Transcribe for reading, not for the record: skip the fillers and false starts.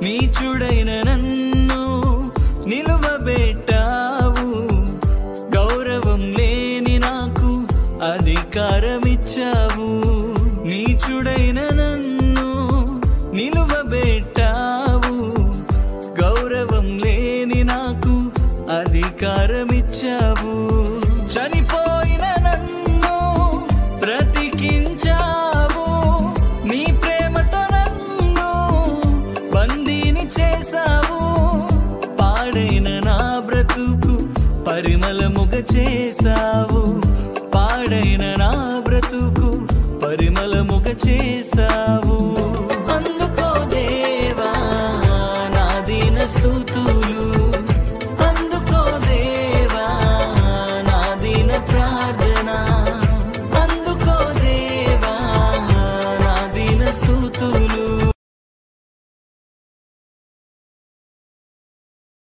నీచుడైన నన్ను నిలువబెట్టావు, గౌరవం లేని నాకు అధికారమిచ్చావు. నీచుడైన నన్ను నిలువబెట్టావు, గౌరవం లేని నాకు అధికారమిచ్చావు. చనిపోయిన నన్ను బ్రతికించావు, నీ ప్రేమతో నన్ను బందీని చేశావు. పాడైన నా బ్రతుకు పరిమళముగ చేశావు, పాడైన నా బ్రతుకు పరిమళముగ చేశావు.